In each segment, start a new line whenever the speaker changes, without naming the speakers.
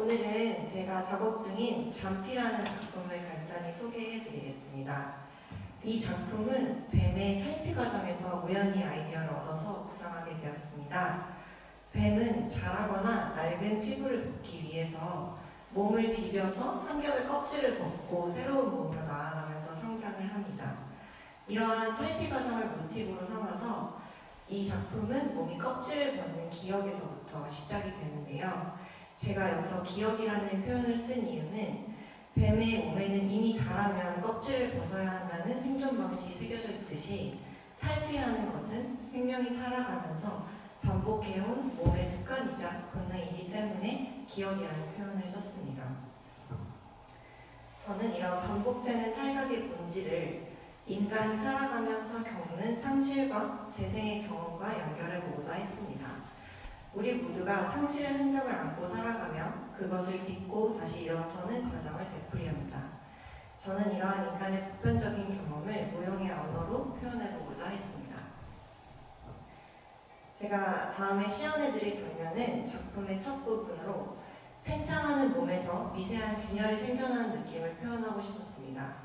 오늘은 제가 작업 중인 잠피라는 작품을 간단히 소개해 드리겠습니다. 이 작품은 뱀의 탈피 과정에서 우연히 아이디어를 얻어서 구상하게 되었습니다. 뱀은 자라거나 낡은 피부를 벗기 위해서 몸을 비벼서 한겹의 껍질을 벗고 새로운 몸으로 나아가면서 성장을 합니다. 이러한 탈피 과정을 모티브로 삼아서 이 작품은 몸이 껍질을 벗는 기억에서부터 시작이 되는데요. 제가 여기서 기억이라는 표현을 쓴 이유는 뱀의 몸에는 이미 자라면 껍질을 벗어야 한다는 생존 방식이 새겨져 있듯이 탈피하는 것은 생명이 살아가면서 반복해온 몸의 습관이자 본능이기 때문에 기억이라는 표현을 썼습니다. 저는 이런 반복되는 탈각의 본질을 인간이 살아가면서 겪는 상실과 재생의 경험과 연결해보고자 했습니다. 우리 모두가 상실의 흔적을 안고 살아가며 그것을 딛고 다시 일어서는 과정을 되풀이합니다. 저는 이러한 인간의 보편적인 경험을 무용의 언어로 표현해보고자 했습니다. 제가 다음에 시연해드릴 장면은 작품의 첫 부분으로 팽창하는 몸에서 미세한 균열이 생겨나는 느낌을 표현하고 싶었습니다.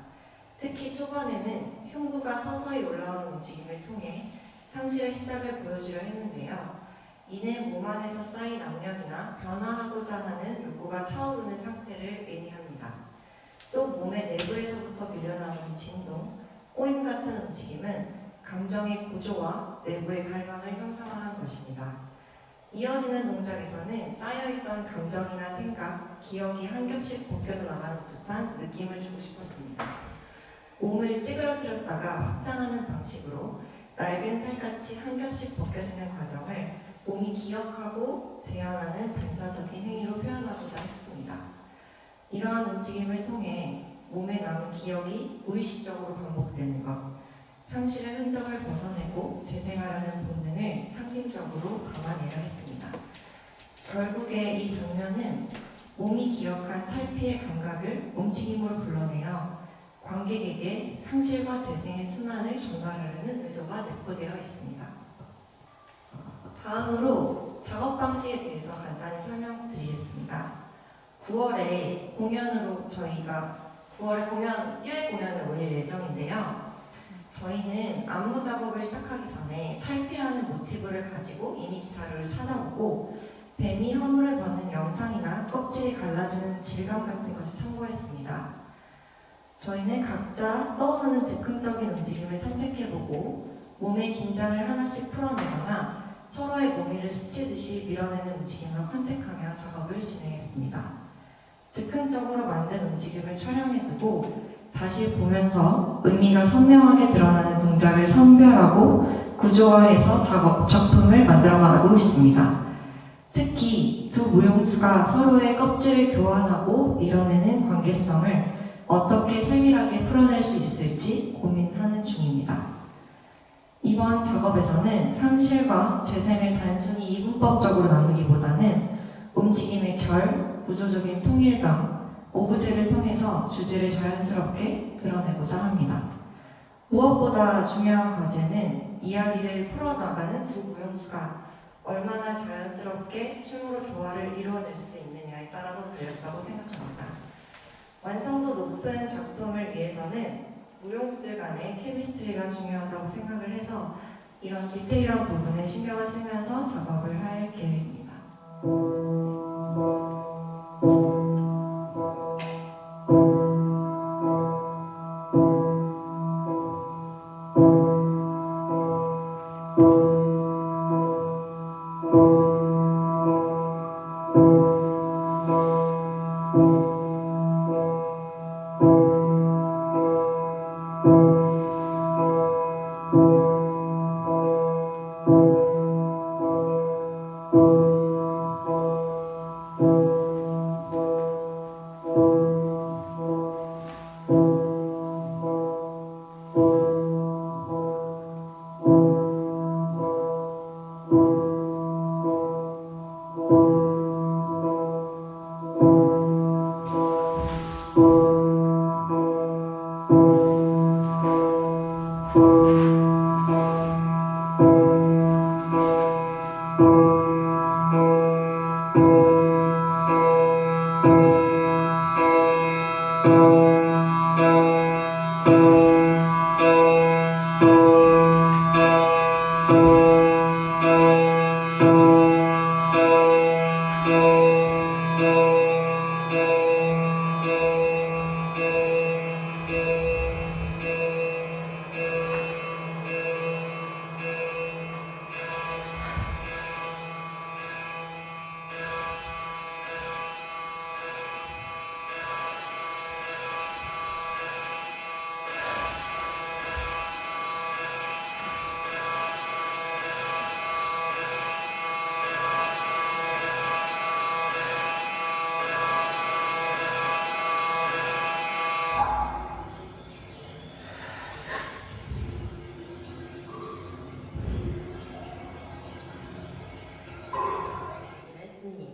특히 초반에는 흉부가 서서히 올라오는 움직임을 통해 상실의 시작을 보여주려 했는데요. 이내 몸 안에서 쌓인 압력이나 변화하고자 하는 욕구가 차오르는 상태를 의미합니다. 또 몸의 내부에서부터 밀려나는 진동, 꼬임 같은 움직임은 감정의 고조와 내부의 갈망을 형상화한 것입니다. 이어지는 동작에서는 쌓여있던 감정이나 생각, 기억이 한 겹씩 벗겨져 나가는 듯한 느낌을 주고 싶었습니다. 몸을 찌그러뜨렸다가 확장하는 방식으로 낡은 살같이 한 겹씩 벗겨지는 과정을 몸이 기억하고 재현하는 반사적인 행위로 표현하고자 했습니다. 이러한 움직임을 통해 몸에 남은 기억이 무의식적으로 반복되는 것, 상실의 흔적을 벗어내고 재생하려는 본능을 상징적으로 담아내려 했습니다. 결국에 이 장면은 몸이 기억한 탈피의 감각을 움직임으로 불러내어 관객에게 상실과 재생의 순환을 전달하려는 의도가 내포되어 있습니다. 다음으로 작업 방식에 대해서 간단히 설명드리겠습니다. 9월에 공연으로 저희가 9월에 듀엣 공연을 올릴 예정인데요. 저희는 안무 작업을 시작하기 전에 탈피라는 모티브를 가지고 이미지 자료를 찾아보고 뱀이 허물을 벗는 영상이나 껍질이 갈라지는 질감 같은 것을 참고했습니다. 저희는 각자 떠오르는 즉흥적인 움직임을 탐색해보고 몸의 긴장을 하나씩 풀어내거나 서로의 몸위를 스치듯이 밀어내는 움직임을 컨택하며 작업을 진행했습니다. 즉흥적으로 만든 움직임을 촬영해두고 다시 보면서 의미가 선명하게 드러나는 동작을 선별하고 구조화해서 작품을 만들어가고 있습니다. 특히 두 무용수가 서로의 껍질을 교환하고 밀어내는 관계성을 어떻게 세밀하게 풀어낼 수 있을지 고민하는 중입니다. 이번 작업에서는 상실과 재생을 단순히 이분법적으로 나누기보다는 움직임의 결, 구조적인 통일감, 오브제를 통해서 주제를 자연스럽게 드러내고자 합니다. 무엇보다 중요한 과제는 이야기를 풀어나가는 두 무용수가 얼마나 자연스럽게 춤으로 조화를 이루어낼 수 있느냐에 따라서 달렸다고 생각합니다. 완성도 높은 작품을 위해서는 무용수들 간의 케미스트리가 중요하다고 생각을 해서 이런 디테일한 부분에 신경을 쓰면서 작업을 할 계획입니다.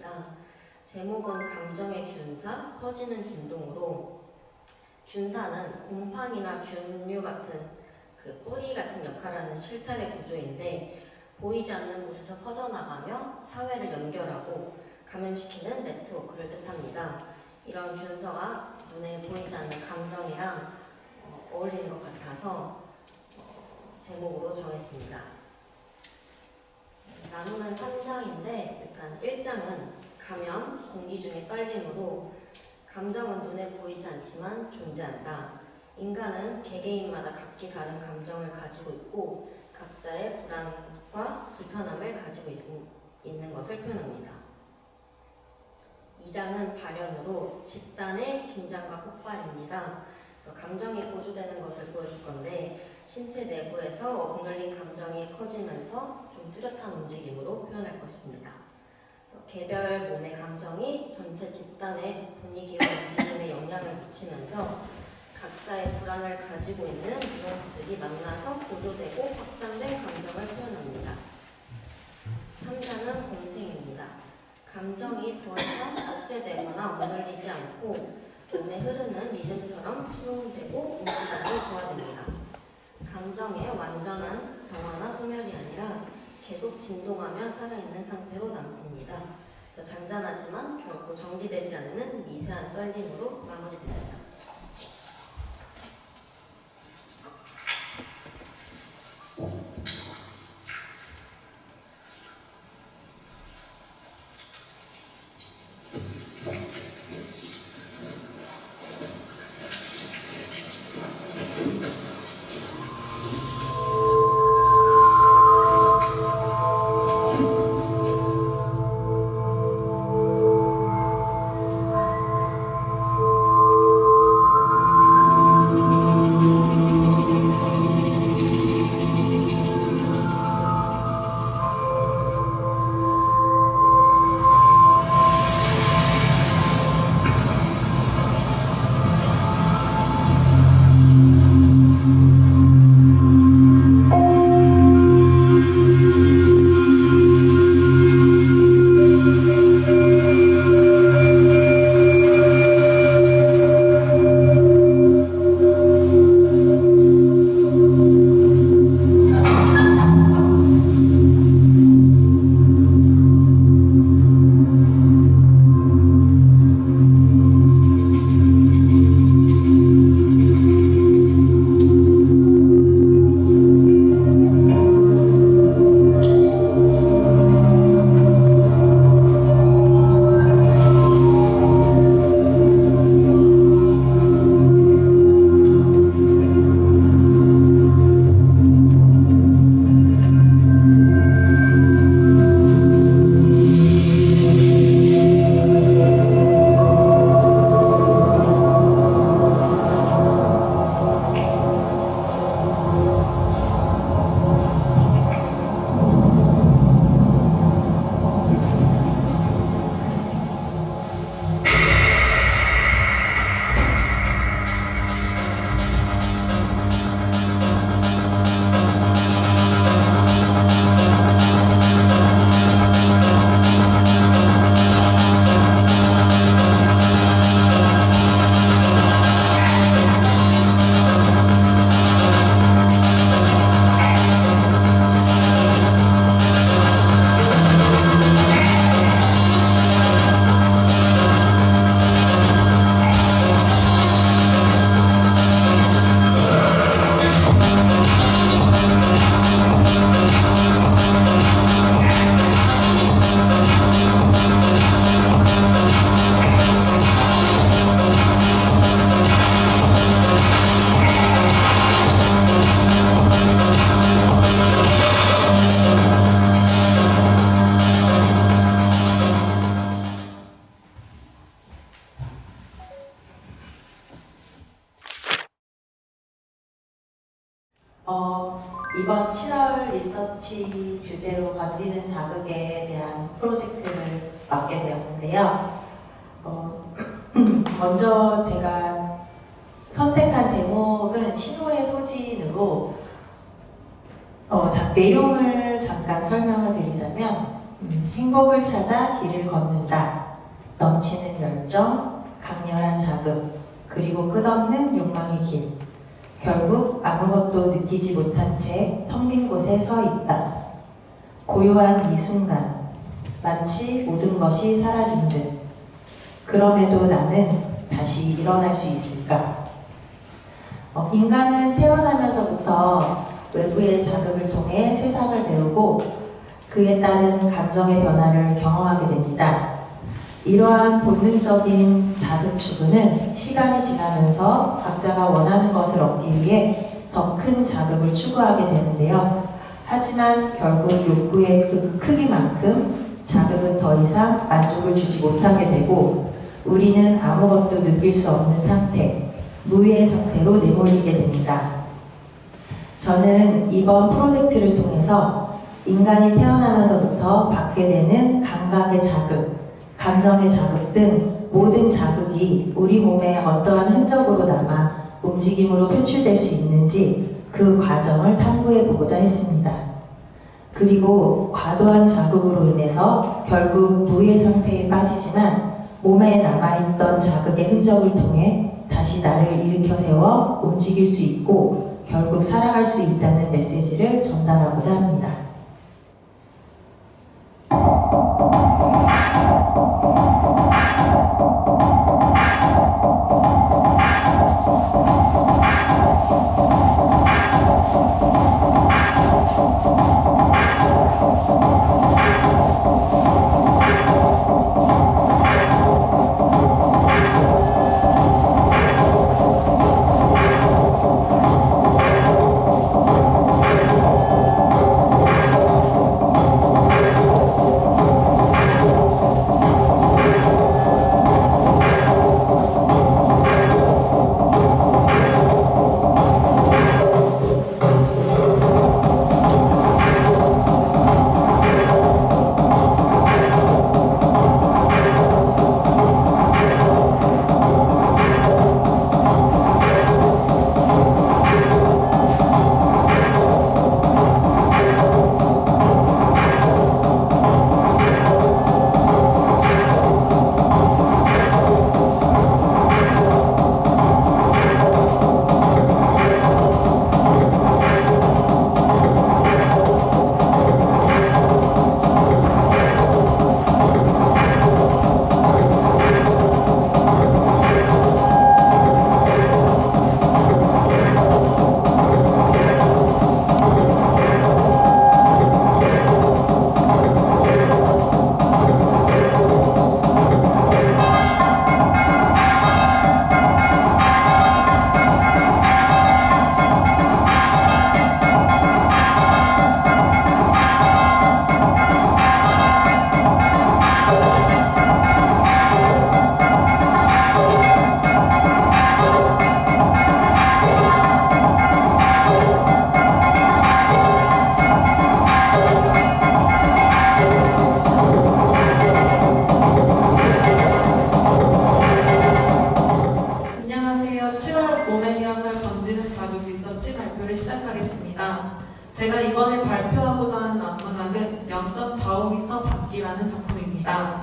되겠습니다. 제목은 감정의 균사, 퍼지는 진동으로, 균사는 곰팡이나 균류 같은 그 뿌리 같은 역할을 하는 실타래 구조인데, 보이지 않는 곳에서 퍼져나가며 사회를 연결하고 감염시키는 네트워크를 뜻합니다. 이런 균서가 눈에 보이지 않는 감정이랑 어울리는 것 같아서 제목으로 정했습니다. 나누는 3장인데, 일단 1장은 감염, 공기 중의 떨림으로, 감정은 눈에 보이지 않지만 존재한다. 인간은 개개인마다 각기 다른 감정을 가지고 있고 각자의 불안과 불편함을 가지고 있는 것을 표현합니다. 2장은 발현으로, 집단의 긴장과 폭발입니다. 그래서 감정이 고조되는 것을 보여줄 건데, 신체 내부에서 억눌린 감정이 커지면서 좀 뚜렷한 움직임으로 표현할 것입니다. 개별 몸의 감정이 전체 집단의 분위기와 움직임에 영향을 미치면서 각자의 불안을 가지고 있는 뉘앙스들이 만나서 고조되고 확장된 감정을 표현합니다. 3장은 공생입니다. 감정이 더 이상 억제되거나 억눌리지 않고 몸에 흐르는 리듬처럼 수용되고 움직임이 조화됩니다. 감정의 완전한 정화나 소멸이 아니라 계속 진동하며 살아있는 상태로 남습니다. 그래서 잔잔하지만 결코 정지되지 않는 미세한 떨림으로 마무리됩니다.
이번 7월 리서치 주제로 건지는 자극에 대한 프로젝트를 맡게 되었는데요. 먼저 제가 선택한 제목은 신호의 소진으로 내용을 잠깐 설명을 드리자면 행복을 찾아 길을 걷는다. 넘치는 열정, 강렬한 자극, 그리고 끝없는 욕망의 길. 결국 아무것도 느끼지 못한 채 텅 빈 곳에 서 있다. 고요한 이 순간, 마치 모든 것이 사라진 듯. 그럼에도 나는 다시 일어날 수 있을까? 인간은 태어나면서부터 외부의 자극을 통해 세상을 배우고 그에 따른 감정의 변화를 경험하게 됩니다. 이러한 본능적인 자극 추구는 시간이 지나면서 각자가 원하는 것을 얻기 위해 더 큰 자극을 추구하게 되는데요. 하지만 결국 욕구의 그 크기만큼 자극은 더 이상 만족을 주지 못하게 되고 우리는 아무것도 느낄 수 없는 상태, 무의의 상태로 내몰리게 됩니다. 저는 이번 프로젝트를 통해서 인간이 태어나면서부터 받게 되는 감각의 자극, 감정의 자극 등 모든 자극이 우리 몸에 어떠한 흔적으로 남아 움직임으로 표출될 수 있는지 그 과정을 탐구해 보고자 했습니다. 그리고 과도한 자극으로 인해서 결국 무의 상태에 빠지지만 몸에 남아있던 자극의 흔적을 통해 다시 나를 일으켜 세워 움직일 수 있고 결국 살아갈 수 있다는 메시지를 전달하고자 합니다.
제가 이번에 발표하고자 하는 안무작은 0.45m 받기라는 작품입니다.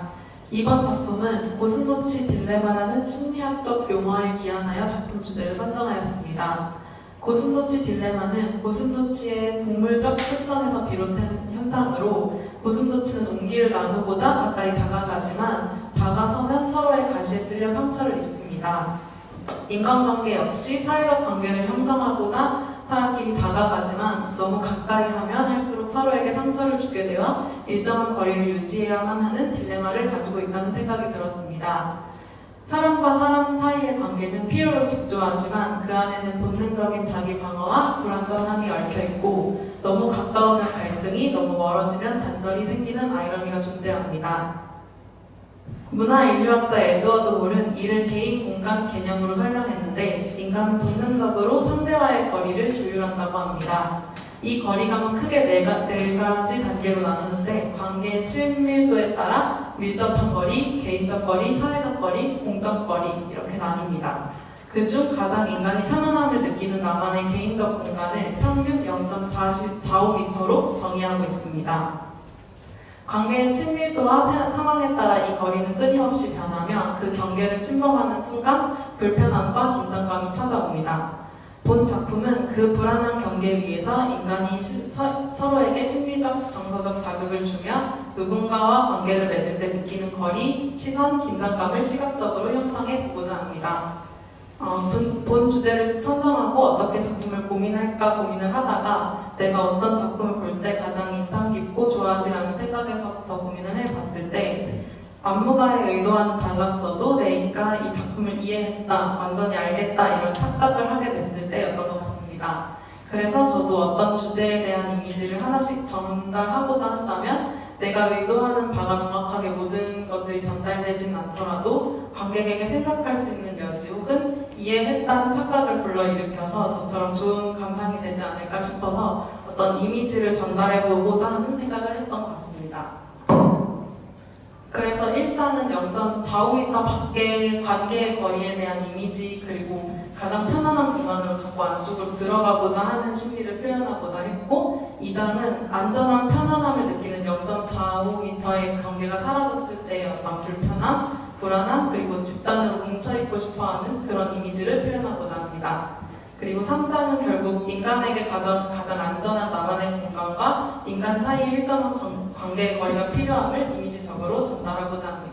이번 작품은 고슴도치 딜레마라는 심리학적 용어에 기한하여 작품 주제를 선정하였습니다. 고슴도치 딜레마는 고슴도치의 동물적 특성에서 비롯된 현상으로 고슴도치는 온기를 나누고자 가까이 다가가지만 다가서면 서로의 가시에 찔려 상처를 입습니다. 인간관계 역시 사회적 관계를 형성하고자 사람끼리 다가가지만 너무 가까이 하면 할수록 서로에게 상처를 주게 되어 일정한 거리를 유지해야만 하는 딜레마를 가지고 있다는 생각이 들었습니다. 사람과 사람 사이의 관계는 필요로 직조하지만 그 안에는 본능적인 자기 방어와 불완전함이 얽혀있고 너무 가까우면 갈등이, 너무 멀어지면 단절이 생기는 아이러니가 존재합니다. 문화인류학자 에드워드 홀은 이를 개인 공간 개념으로 설명했는데 인간은 본능적으로 상대와의 거리를 조율한다고 합니다. 이 거리감은 크게 네 가지 단계로 나누는데 관계의 친밀도에 따라 밀접한 거리, 개인적 거리, 사회적 거리, 공적 거리 이렇게 나뉩니다. 그중 가장 인간이 편안함을 느끼는 나만의 개인적 공간을 평균 0.45m로 정의하고 있습니다. 관계의 친밀도와 상황에 따라 이 거리는 끊임없이 변하며 그 경계를 침범하는 순간 불편함과 긴장감이 찾아옵니다. 본 작품은 그 불안한 경계 위에서 인간이 서로에게 심리적, 정서적 자극을 주며 누군가와 관계를 맺을 때 느끼는 거리, 시선, 긴장감을 시각적으로 형성해 보고자 합니다. 본 주제를 선정하고 어떻게 작품을 고민할까 고민을 하다가 내가 어떤 작품을 볼 때 가장 인상 깊고 좋아하지 않은 생각에서부터 고민을 해봤을 때 안무가의 의도와는 달랐어도 내가 이 작품을 이해했다, 완전히 알겠다 이런 착각을 하게 됐을 때였던 것 같습니다. 그래서 저도 어떤 주제에 대한 이미지를 하나씩 전달하고자 한다면 내가 의도하는 바가 정확하게 모든 것들이 전달되진 않더라도 관객에게 생각할 수 있는 여지 혹은 이해했다는 착각을 불러일으켜서 저처럼 좋은 감상이 되지 않을까 싶어서 어떤 이미지를 전달해보고자 하는 생각을 했던 것 같습니다. 그래서 1장은 0.45m 밖의 관계의 거리에 대한 이미지 그리고 가장 편안한 공간으로 자꾸 안쪽으로 들어가고자 하는 심리를 표현하고자 했고 2장은 안전한 편안함을 느끼는 0.45m의 경계가 사라졌을 때의 어떤 불편함, 불안함 그리고 집단으로 뭉쳐있고 싶어하는 그런 이미지를 표현하고자 합니다. 그리고 3장은 결국 인간에게 가장 안전한 나만의 공간과 인간 사이의 일정한 관계의 거리가 필요함을 이미지적으로 전달하고자 합니다.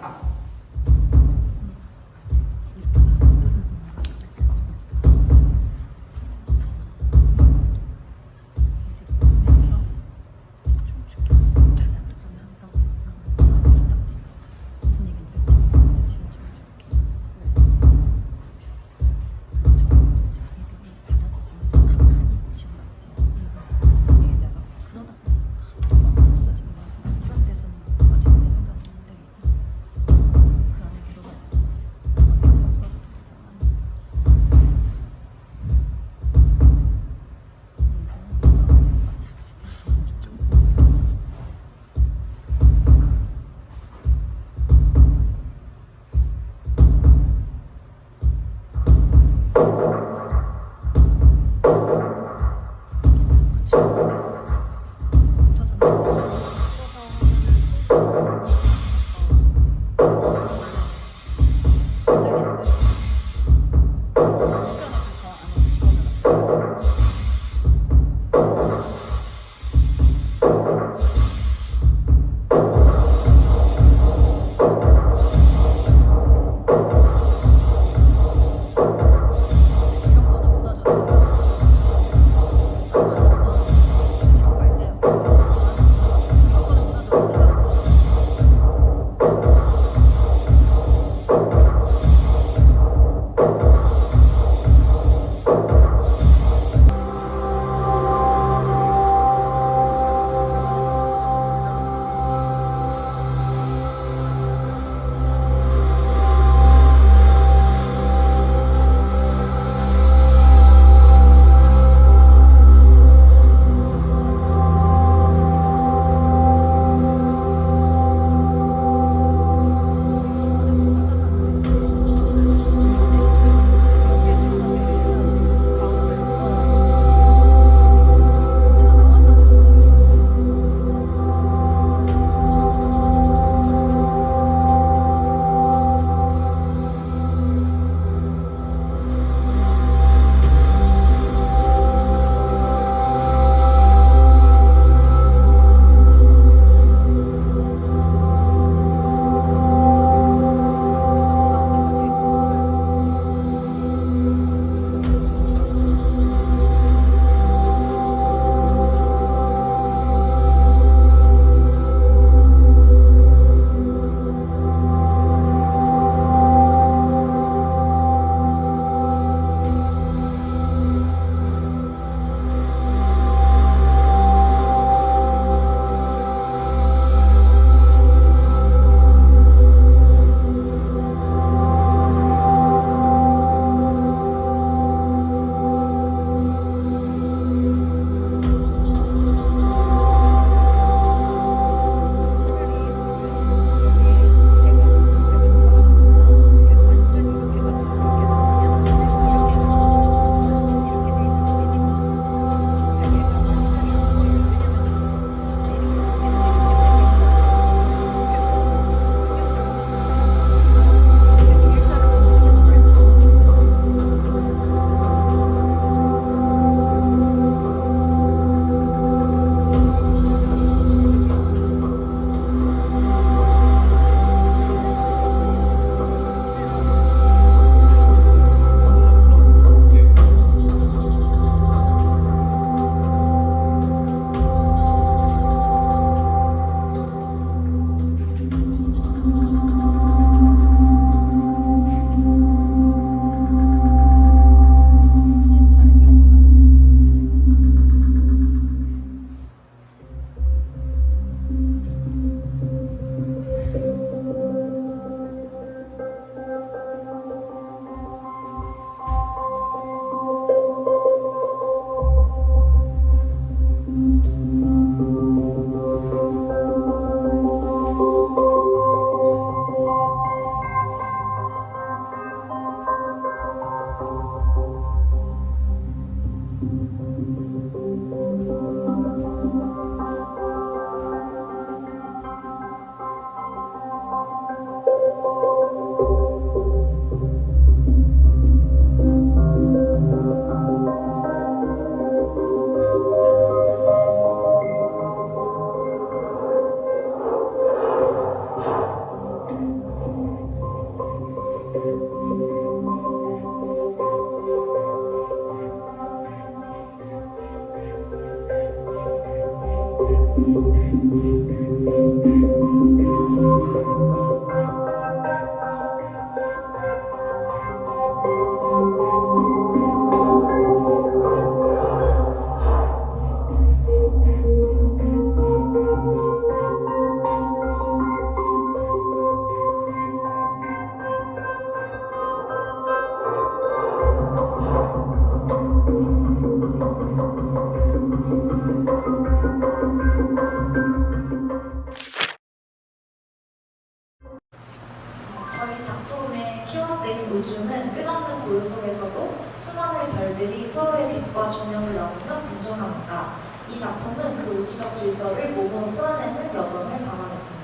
저희 작품의 키워드인 우주는 끝없는 고요 속에서도 수많은 별들이 서로의 빛과 조명을 나누며 공존합니다. 이 작품은 그 우주적 질서를 몸으로 풀어내는 여정을 담아냈습니다.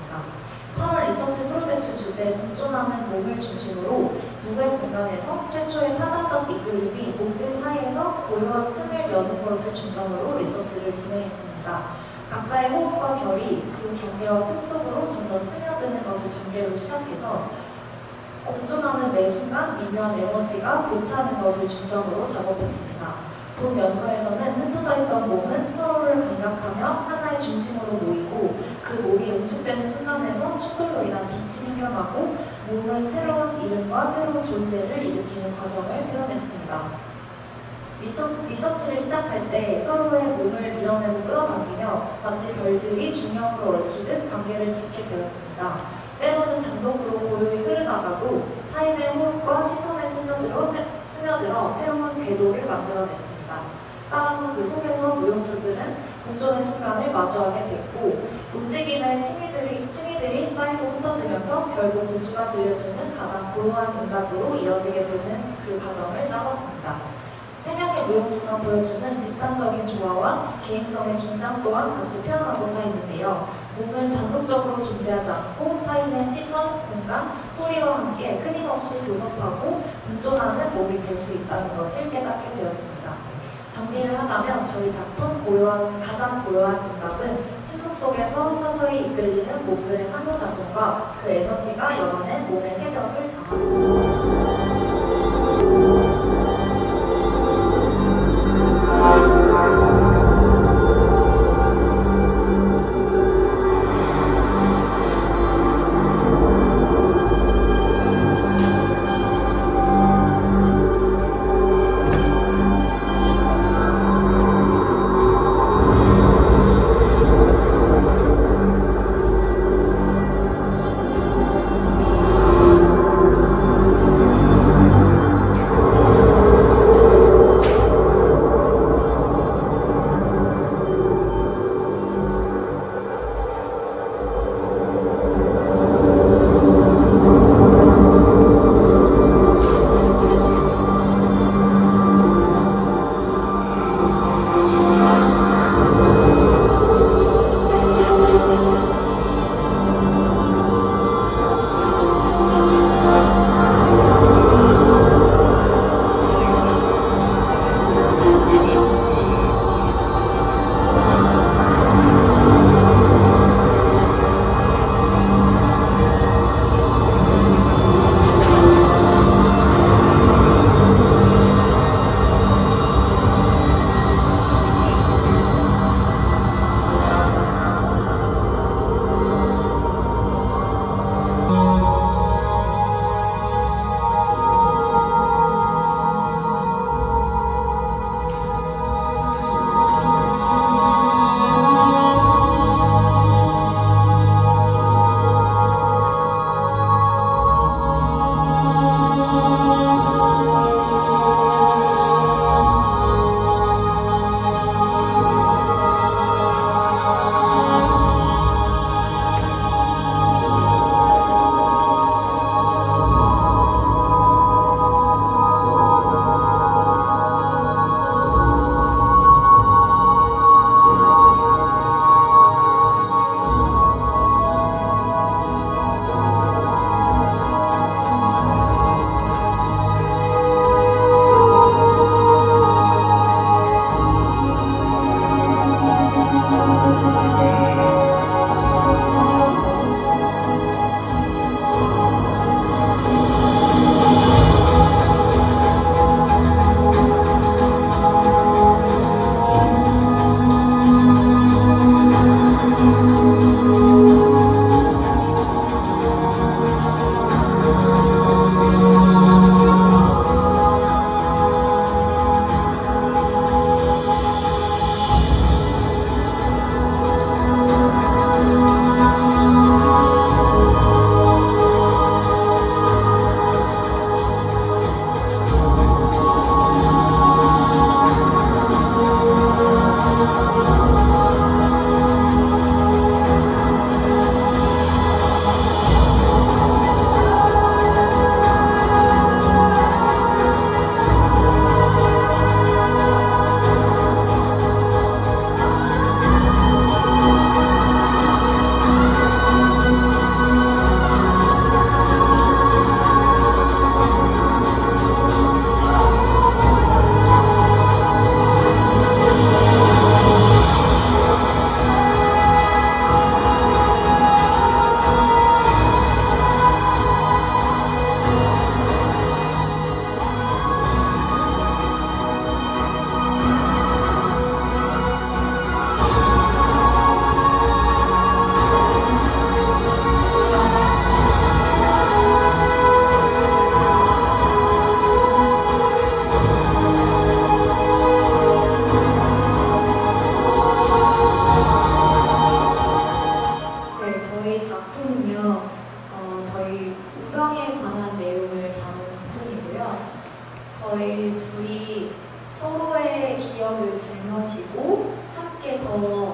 8월 리서치 프로젝트 주제 공존하는 몸을 중심으로 무의 공간에서 최초의 파장적 이끌림이 몸들 사이에서 고요한 틈을 여는 것을 중점으로 리서치를 진행했습니다. 각자의 호흡과 결이 그 경계와 틈 속으로 점점 스며드는 것을 전개로 시작해서 공존하는 매 순간 미묘한 에너지가 교차하는 것을 중점으로 작업했습니다. 본 연구에서는 흩어져 있던 몸은 서로를 감각하며 하나의 중심으로 모이고 그 몸이 응축되는 순간에서 충돌로 인한 빛이 생겨나고 몸은 새로운 이름과 새로운 존재를 일으키는 과정을 표현했습니다. 리서치를 시작할 때 서로의 몸을 밀어내고 끌어당기며 마치 별들이 중력으로 얽히듯 관계를 짓게 되었습니다. 때로는 단독으로 고요히 흐르다가도 타인의 호흡과 시선에 스며들어 새로운 궤도를 만들어냈습니다. 따라서 그 속에서 무용수들은 공존의 순간을 마주하게 됐고 움직임의 층위들이 쌓이고 흩어지면서 결국 우주가 들려주는 가장 고요한 응답으로 이어지게 되는 그 과정을 짜봤습니다. 세 명의 무용수가 보여주는 집단적인 조화와 개인성의 긴장 또한 같이 표현하고자 했는데요. 몸은 단독적으로 존재하지 않고 타인의 시선, 공간, 소리와 함께 끊임없이 교섭하고 공존하는 몸이 될 수 있다는 것을 깨닫게 되었습니다. 정리를 하자면 저희 작품 가장 고요한 응답은 침묵 속에서 서서히 이끌리는 몸들의 상호작용과 그 에너지가 열어낸 몸의 새벽을 담아냈습니다.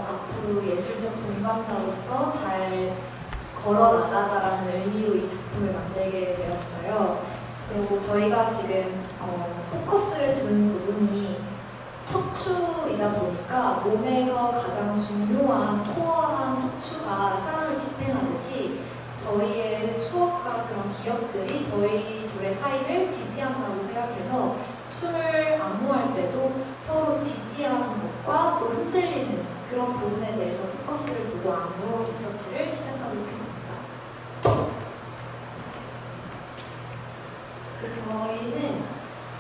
앞으로 예술적 동반자로서 잘 걸어 나가자라는 의미로 이 작품을 만들게 되었어요. 그리고 저희가 지금 포커스를 두는 부분이 척추이다 보니까 몸에서 가장 중요한 코어랑 척추가 사람을 지탱하듯이 저희의 추억과 그런 기억들이 저희 둘의 사이를 지지한다고 생각해서 춤을 안무할 때도 서로 지지하는 것과 또 흔들리는 그런 부분에 대해서 포커스를 두고 안무 리서치를 시작하도록 했습니다.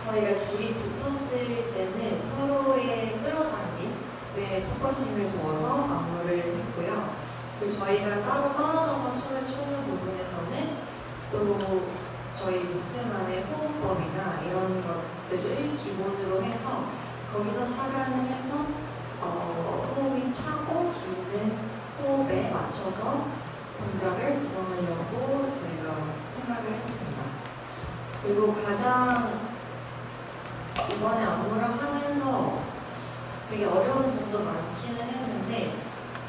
저희가 둘이 붙었을 때는 서로의 끌어당김에 포커싱을 두어서 안무를 했고요. 그리고 저희가 따로 떨어져서 춤을 추는 부분에서는 또 저희 무트만의 호흡법이나 이런 것들을 기본으로 해서 거기서 착안을 해서 호흡이 차고 기는 호흡에 맞춰서 동작을 구성하려고 저희가 생각을 했습니다. 그리고 가장 이번에 안무를 하면서 되게 어려운 점도 많기는 했는데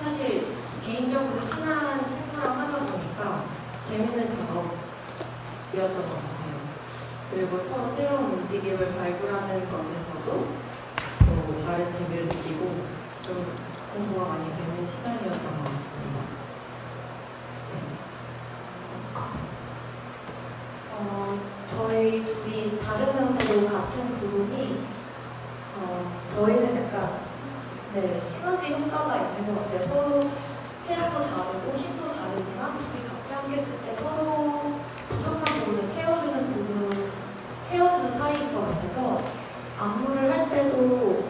사실 개인적으로 친한 친구랑 하다 보니까 재밌는 작업이었던 것 같아요. 그리고 서로 새로운 움직임을 발굴하는 것에서도 또 다른 재미를 느끼고 좀 공부가 많이 되는 시간이었던 것 같습니다.
저희 둘이 다르면서도 같은 부분이 저희는 약간 시너지 효과가 있는 것 같아요. 서로 체형도 다르고 힘도 다르지만 둘이 같이 함께 했을 때 서로 부족한 부분을 채워주는 사이인 것 같아서 안무를 할 때도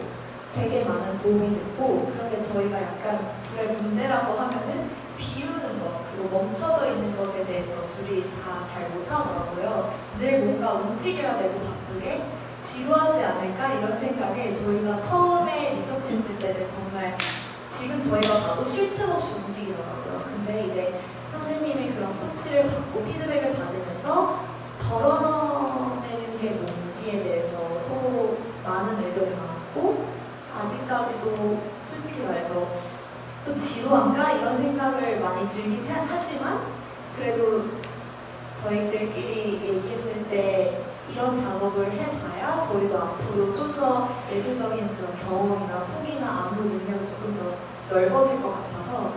되게 많은 도움이 됐고, 그런데 저희가 약간 둘의 문제라고 하면은 비우는 것, 그리고 멈춰져 있는 것에 대해서 둘이 다 잘 못하더라고요. 늘 뭔가 움직여야 되고 바쁘게 지루하지 않을까 이런 생각에 저희가 처음에 리서치 했을 때는 정말 지금 저희가 봐도 쉴 틈 없이 움직이더라고요. 근데 이제 선생님의 그런 코치를 받고 피드백을 받으면서 덜어내는 게 뭔지에 대해서 서로 많은 의견을 나눴고, 아직까지도 솔직히 말해서 좀 지루한가 이런 생각을 많이 들긴 하지만 그래도 저희들끼리 얘기했을 때 이런 작업을 해봐야 저희도 앞으로 좀 더 예술적인 그런 경험이나 폭이나 안무 능력이 조금 더 넓어질 것 같아서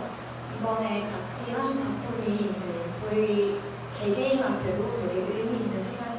이번에 같이 한 작품이 저희 개개인한테도 되게 의미 있는 시간이